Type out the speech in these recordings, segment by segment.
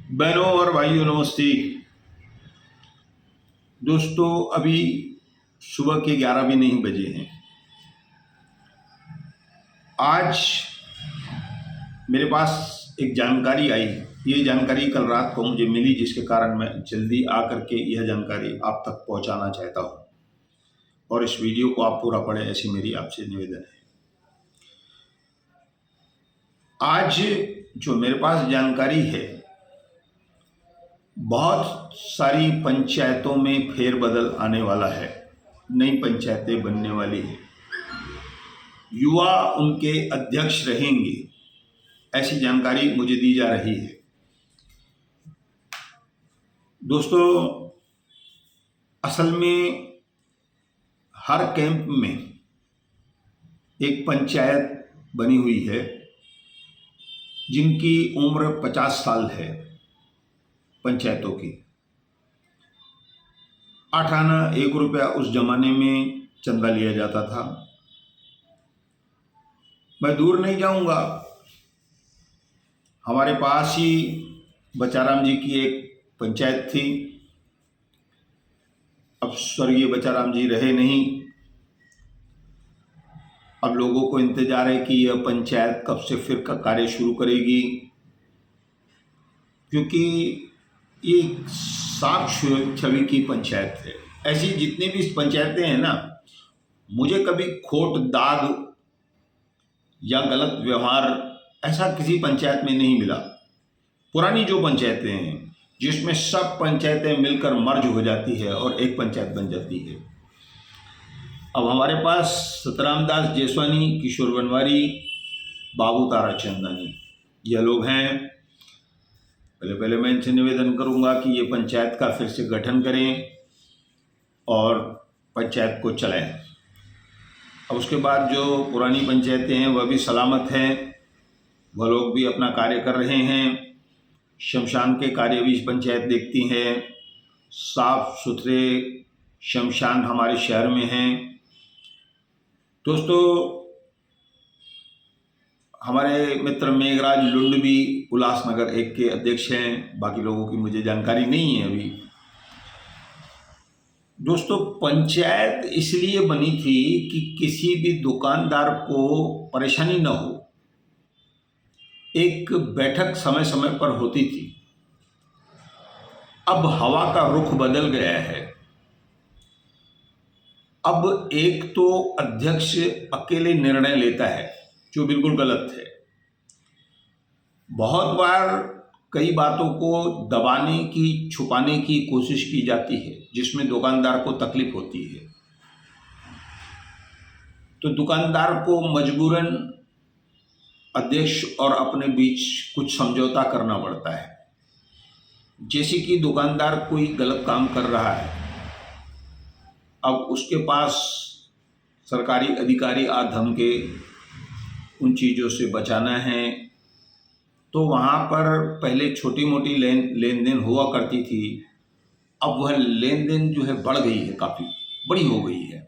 बहनों और भाइयों नमस्ते। दोस्तों, अभी सुबह के 11 भी नहीं बजे हैं। आज मेरे पास एक जानकारी आई। ये जानकारी कल रात को मुझे मिली, जिसके कारण मैं जल्दी आकर के यह जानकारी आप तक पहुंचाना चाहता हूं, और इस वीडियो को आप पूरा पढ़ें, ऐसी मेरी आपसे निवेदन है। आज जो मेरे पास जानकारी है, बहुत सारी पंचायतों में फेरबदल आने वाला है, नई पंचायतें बनने वाली है, युवा उनके अध्यक्ष रहेंगे, ऐसी जानकारी मुझे दी जा रही है। दोस्तों, असल में हर कैंप में एक पंचायत बनी हुई है जिनकी उम्र 50 साल है। पंचायतों की 8 आना 1 रुपया उस जमाने में चंदा लिया जाता था। मैं दूर नहीं जाऊंगा, हमारे पास ही बचाराम जी की एक पंचायत थी। अब स्वर्गीय बचाराम जी रहे नहीं। अब लोगों को इंतजार है कि यह पंचायत कब से फिर का कार्य शुरू करेगी, क्योंकि ये साफ छवि की पंचायत है। ऐसी जितनी भी पंचायतें हैं ना, मुझे कभी खोट, दाग या गलत व्यवहार ऐसा किसी पंचायत में नहीं मिला। पुरानी जो पंचायतें हैं, जिसमें सब पंचायतें मिलकर मर्ज हो जाती है और एक पंचायत बन जाती है। अब हमारे पास सतराम दास जेसवानी, किशोर बनवारी, बाबू तारा चंदानी, यह लोग हैं। पहले मैं इनसे निवेदन करूंगा कि ये पंचायत का फिर से गठन करें और पंचायत को चलाएं। अब उसके बाद जो पुरानी पंचायतें हैं वह भी सलामत हैं, वह लोग भी अपना कार्य कर रहे हैं। शमशान के कार्य भी पंचायत देखती है। साफ सुथरे शमशान हमारे शहर में हैं। दोस्तों, हमारे मित्र मेघराज लुंड भी उल्लासनगर 1 के अध्यक्ष हैं। बाकी लोगों की मुझे जानकारी नहीं है अभी। दोस्तों, पंचायत इसलिए बनी थी कि किसी भी दुकानदार को परेशानी न हो। एक बैठक समय समय पर होती थी। अब हवा का रुख बदल गया है। अब एक तो अध्यक्ष अकेले निर्णय लेता है, जो बिल्कुल गलत है। बहुत बार कई बातों को दबाने की, छुपाने की कोशिश की जाती है, जिसमें दुकानदार को तकलीफ होती है। तो दुकानदार को मजबूरन अध्यक्ष और अपने बीच कुछ समझौता करना पड़ता है। जैसे कि दुकानदार कोई गलत काम कर रहा है, अब उसके पास सरकारी अधिकारी आ धमके उन चीज़ों से बचाना है, तो वहाँ पर पहले छोटी मोटी लेन देन हुआ करती थी। अब वह लेन देन जो है बढ़ गई है, काफ़ी बड़ी हो गई है।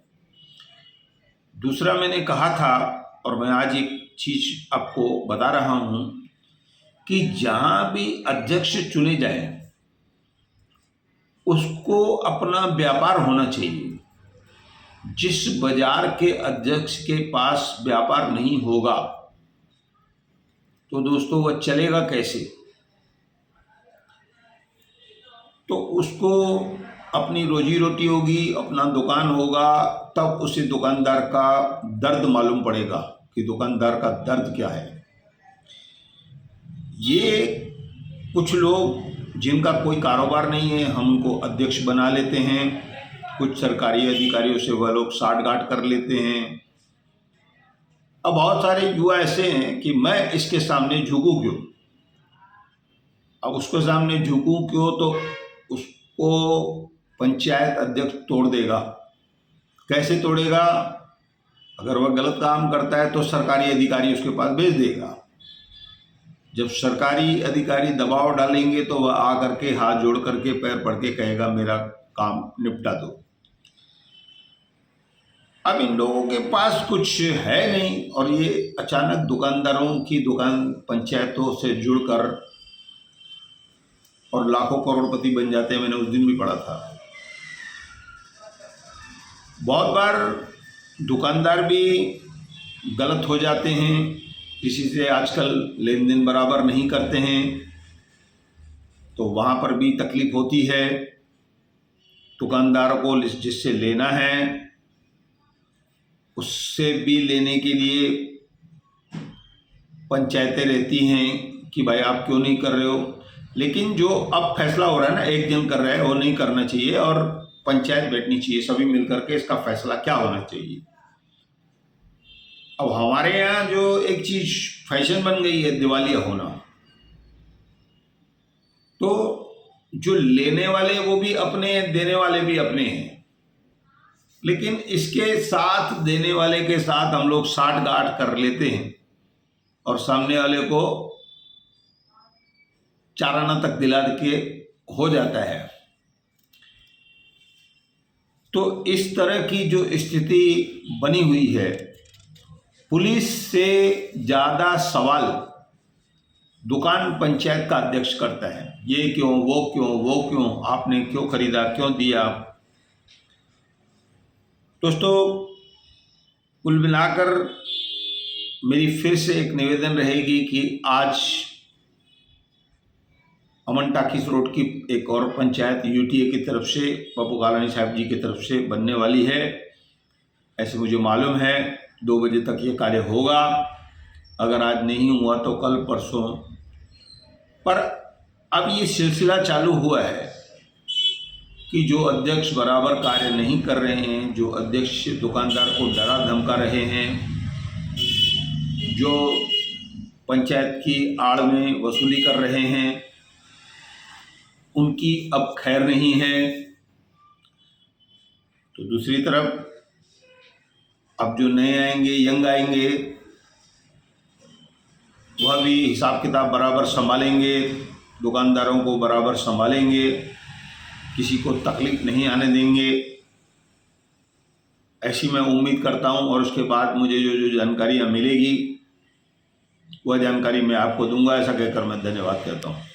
दूसरा, मैंने कहा था और मैं आज एक चीज़ आपको बता रहा हूँ कि जहाँ भी अध्यक्ष चुने जाए, उसको अपना व्यापार होना चाहिए। जिस बाजार के अध्यक्ष के पास व्यापार नहीं होगा, तो दोस्तों वह चलेगा कैसे? तो उसको अपनी रोजी रोटी होगी, अपना दुकान होगा, तब उसे दुकानदार का दर्द मालूम पड़ेगा कि दुकानदार का दर्द क्या है। ये कुछ लोग जिनका कोई कारोबार नहीं है, हम उनको अध्यक्ष बना लेते हैं। कुछ सरकारी अधिकारियों से वह लोग साठगांठ कर लेते हैं। अब बहुत सारे युवा ऐसे हैं कि मैं इसके सामने झुकूं क्यों? अब उसके सामने झुकूं क्यों, तो उसको पंचायत अध्यक्ष तोड़ देगा। कैसे तोड़ेगा? अगर वह गलत काम करता है तो सरकारी अधिकारी उसके पास भेज देगा। जब सरकारी अधिकारी दबाव डालेंगे तो वह आकर के हाथ जोड़ करके पैर पड़ के कहेगा मेरा काम निपटा दो। अब इन लोगों के पास कुछ है नहीं, और ये अचानक दुकानदारों की दुकान पंचायतों से जुड़कर और लाखों करोड़पति बन जाते हैं, मैंने उस दिन भी पढ़ा था। बहुत बार दुकानदार भी गलत हो जाते हैं, किसी से आजकल लेन देन बराबर नहीं करते हैं, तो वहाँ पर भी तकलीफ होती है। दुकानदारों को जिससे लेना है उससे भी लेने के लिए पंचायतें रहती हैं कि भाई आप क्यों नहीं कर रहे हो। लेकिन जो अब फैसला हो रहा है ना, एक जन कर रहा है, वो नहीं करना चाहिए और पंचायत बैठनी चाहिए, सभी मिलकर के इसका फैसला क्या होना चाहिए। अब हमारे यहाँ जो एक चीज फैशन बन गई है दिवालिया होना, तो जो लेने वाले वो भी अपने हैं, देने वाले भी अपने हैं, लेकिन इसके साथ देने वाले के साथ हम लोग साठ गांठ कर लेते हैं और सामने वाले को चार आना तक दिला के हो जाता है। तो इस तरह की जो स्थिति बनी हुई है, पुलिस से ज्यादा सवाल दुकान पंचायत का अध्यक्ष करता है, ये क्यों, वो क्यों, वो क्यों, आपने क्यों खरीदा, क्यों दिया। दोस्तों, कुल मिलाकर मेरी फिर से एक निवेदन रहेगी कि आज अमन टाकीस रोड की एक और पंचायत यूटीए की तरफ से, पप्पू कालानी साहब जी की तरफ से बनने वाली है, ऐसे मुझे मालूम है। 2 बजे तक ये कार्य होगा, अगर आज नहीं हुआ तो कल परसों। पर अब ये सिलसिला चालू हुआ है कि जो अध्यक्ष बराबर कार्य नहीं कर रहे हैं, जो अध्यक्ष दुकानदार को डरा धमका रहे हैं, जो पंचायत की आड़ में वसूली कर रहे हैं, उनकी अब खैर नहीं है। तो दूसरी तरफ अब जो नए आएंगे, यंग आएंगे, वह भी हिसाब किताब बराबर संभालेंगे, दुकानदारों को बराबर संभालेंगे, किसी को तकलीफ नहीं आने देंगे, ऐसी मैं उम्मीद करता हूं। और उसके बाद मुझे जो जानकारियां मिलेगी वह जानकारी मैं आपको दूंगा। ऐसा कहकर मैं धन्यवाद कहता हूं।